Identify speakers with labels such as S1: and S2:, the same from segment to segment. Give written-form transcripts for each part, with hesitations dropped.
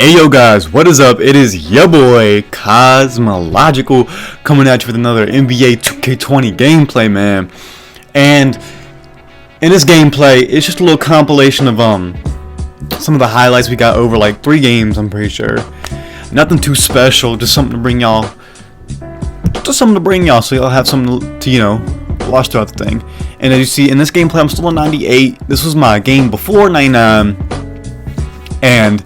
S1: Hey yo guys, what is up? It is your boy Cosmological coming at you with another NBA 2K20 gameplay, man. And in this gameplay, it's just a little compilation of some of the highlights we got over like 3 games, I'm pretty sure. Nothing too special, just something to bring y'all so y'all have something to watch throughout the thing. And as you see in this gameplay, I'm still on 98. This was my game before 99. And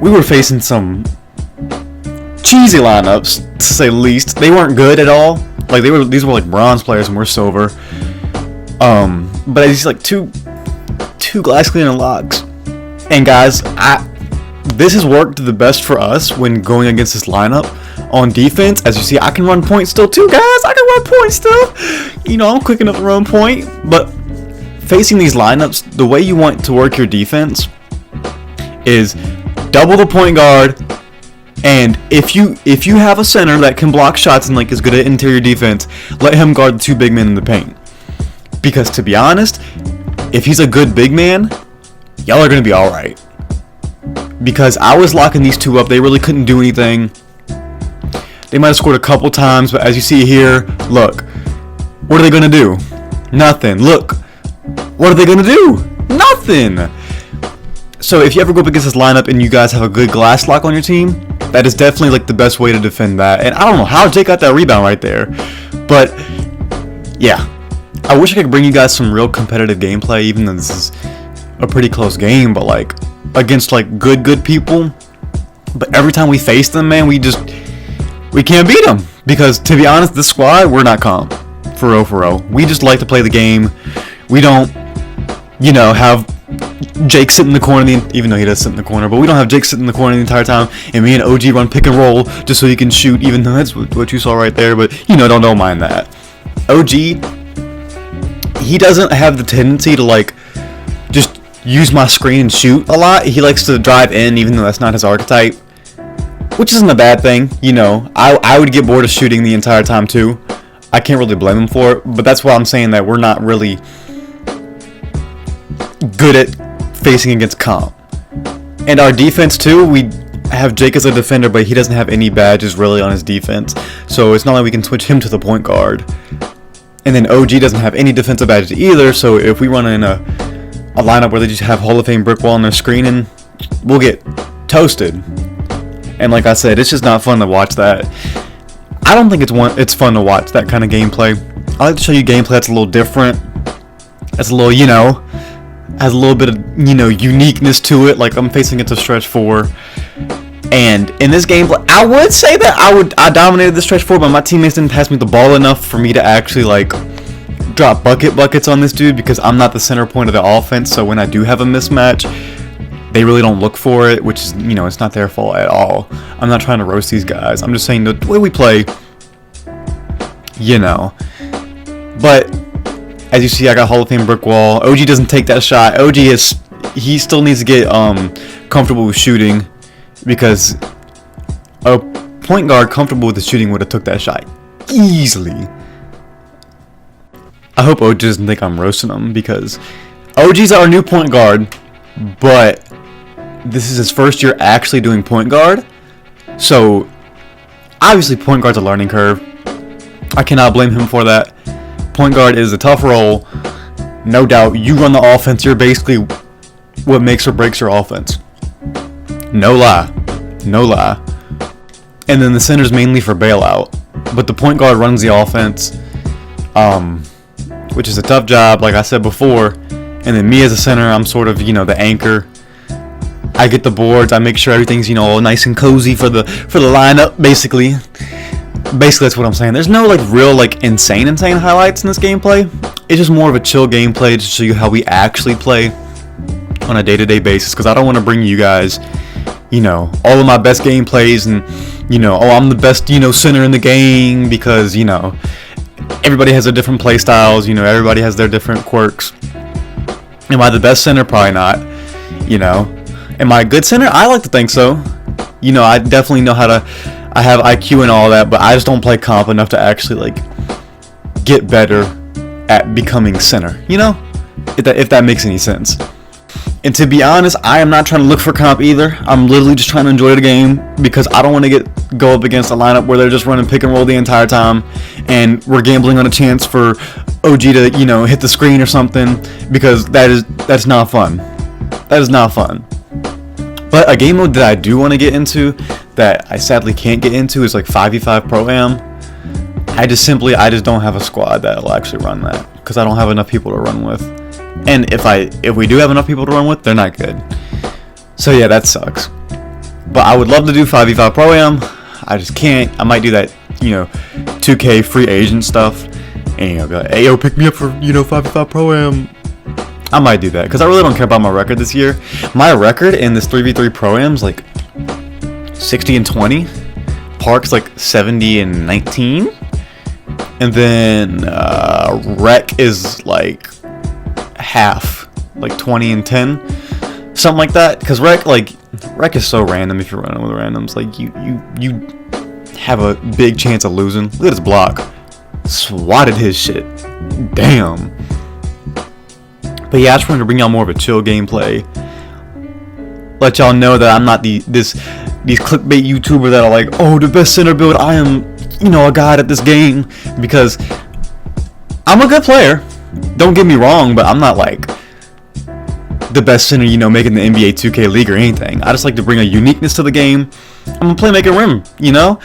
S1: we were facing some cheesy lineups, to say the least. They weren't good at all. Like these were like bronze players and we're silver. But I see like two glass cleaner locks. And guys, this has worked the best for us when going against this lineup on defense. As you see, I can run point still too, guys. I can run point still. I'm quick enough to run point. But facing these lineups, the way you want to work your defense is double the point guard, and if you have a center that can block shots and like is good at interior defense, let him guard the 2 big men in the paint. Because to be honest, if he's a good big man, y'all are gonna be all right. Because I was locking these 2 up, they really couldn't do anything. They might have scored a couple times, but as you see here, look, what are they gonna do? Nothing. Look, what are they gonna do? Nothing. So if you ever go up against this lineup and you guys have a good glass lock on your team, that is definitely like the best way to defend that. And I don't know how Jake got that rebound right there, but yeah, I wish I could bring you guys some real competitive gameplay, even though this is a pretty close game, but like against like good people. But every time we face them, man, we can't beat them, because to be honest, this squad, we're not comp for real. We just like to play the game. We don't have Jake sit in the corner, even though he does sit in the corner, but we don't have Jake sit in the corner the entire time, and me and OG run pick and roll just so he can shoot, even though that's what you saw right there, but don't mind that. OG, he doesn't have the tendency to like just use my screen and shoot a lot. He likes to drive in, even though that's not his archetype, which isn't a bad thing. I would get bored of shooting the entire time too. I can't really blame him for it, but that's why I'm saying that we're not really good at facing against comp. And our defense too, we have Jake as a defender, but he doesn't have any badges really on his defense, so it's not like we can switch him to the point guard. And then OG doesn't have any defensive badges either, so if we run in a lineup where they just have Hall of Fame brick wall on their screening, we'll get toasted. And like I said, it's just not fun to watch that. I don't think it's fun to watch that kind of gameplay. I like to show you gameplay that's a little different, that's a little has a little bit of uniqueness to it. Like I'm facing it to stretch 4, and in this gameplay, I would say that I dominated the stretch 4, but my teammates didn't pass me the ball enough for me to actually like drop buckets on this dude, because I'm not the center point of the offense. So when I do have a mismatch, they really don't look for it, which is it's not their fault at all. I'm not trying to roast these guys. I'm just saying the way we play, but as you see, I got Hall of Fame brick wall. OG doesn't take that shot. He still needs to get comfortable with shooting, because a point guard comfortable with the shooting would have took that shot easily. I hope OG doesn't think I'm roasting him, because OG's our new point guard, but this is his first year actually doing point guard. So obviously point guard's a learning curve. I cannot blame him for that. Point guard is a tough role, no doubt. You run the offense, you're basically what makes or breaks your offense. No lie. And then the center's mainly for bailout, but the point guard runs the offense, which is a tough job, like I said before. And then me as a center, I'm sort of the anchor. I get the boards, I make sure everything's all nice and cozy for the lineup, basically that's what I'm saying. There's no like real like insane highlights in this gameplay. It's just more of a chill gameplay to show you how we actually play on a day-to-day basis, because I don't want to bring you guys all of my best gameplays and I'm the best center in the game, because everybody has their different play styles. Everybody has their different quirks. Am I the best center? Probably not. Am I a good center? I like to think so. I definitely know how to, I have IQ and all that, but I just don't play comp enough to actually like get better at becoming center, if that makes any sense. And to be honest, I am not trying to look for comp either. I'm literally just trying to enjoy the game because I don't want to go up against a lineup where they're just running pick and roll the entire time, and we're gambling on a chance for OG to, you know, hit the screen or something, because that's not fun. That is not fun. But a game mode that I do want to get into that I sadly can't get into is like 5v5 Pro-Am. I just don't have a squad that'll actually run that because I don't have enough people to run with. And if we do have enough people to run with, they're not good. So yeah, that sucks. But I would love to do 5v5 Pro-Am. I just can't. I might do that, you know, 2K free agent stuff. And you know, be like, hey yo, pick me up for, you know, 5v5 Pro-Am. I might do that because I really don't care about my record this year. My record in this 3v3 Pro-Am's like 60-20. Park's like 70-19. And then Rec is like half, like 20-10, something like that. Because Rec is so random if you're running with randoms. Like you have a big chance of losing. Look at his block. Swatted his shit. Damn. But yeah, I just wanted to bring y'all more of a chill gameplay. Let y'all know that I'm not these clickbait YouTuber that are like, oh, the best center build. I am, you know, a god at this game, because I'm a good player. Don't get me wrong, but I'm not like the best center, you know, making the NBA2K league or anything. I just like to bring a uniqueness to the game. I'm a playmaker rim, you know.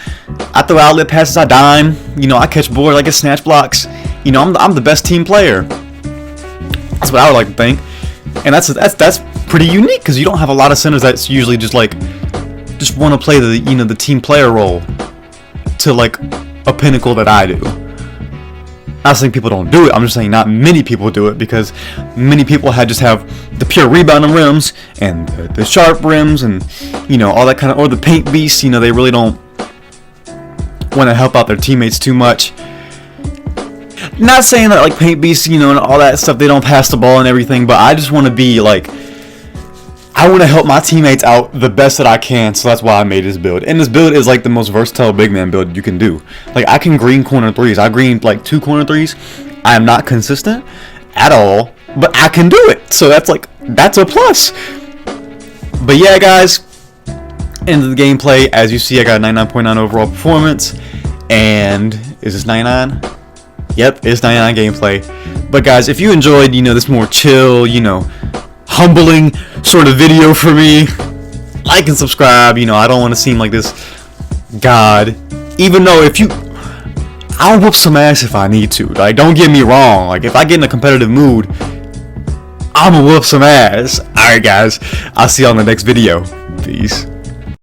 S1: I throw outlet passes, I dime, you know, I catch boards, I get snatch blocks. You know, I'm the best team player. That's what I would like to think, and that's pretty unique because you don't have a lot of centers that's usually just want to play the, you know, the team player role to like a pinnacle that I do. I'm not saying people don't do it. I'm just saying not many people do it because many people just have the pure rebounding rims and the sharp rims and, you know, all that kind of, or the paint beast. You know, they really don't want to help out their teammates too much. Not saying that like paint beasts, you know, and all that stuff, they don't pass the ball and everything, but I just want to be like, I want to help my teammates out the best that I can, so that's why I made this build. And this build is like the most versatile big man build you can do. Like, I can green corner threes. I greened like 2 corner threes. I am not consistent at all, but I can do it. So that's a plus. But yeah, guys, end of the gameplay. As you see, I got a 99.9 overall performance. And is this 99? Yep, it's 99 gameplay. But guys, if you enjoyed, you know, this more chill, you know, humbling sort of video for me, like and subscribe. You know, I don't want to seem like this god, even though I'll whoop some ass if I need to. Like, don't get me wrong. Like, if I get in a competitive mood, I'm gonna whoop some ass. Alright guys, I'll see you on the next video. Peace.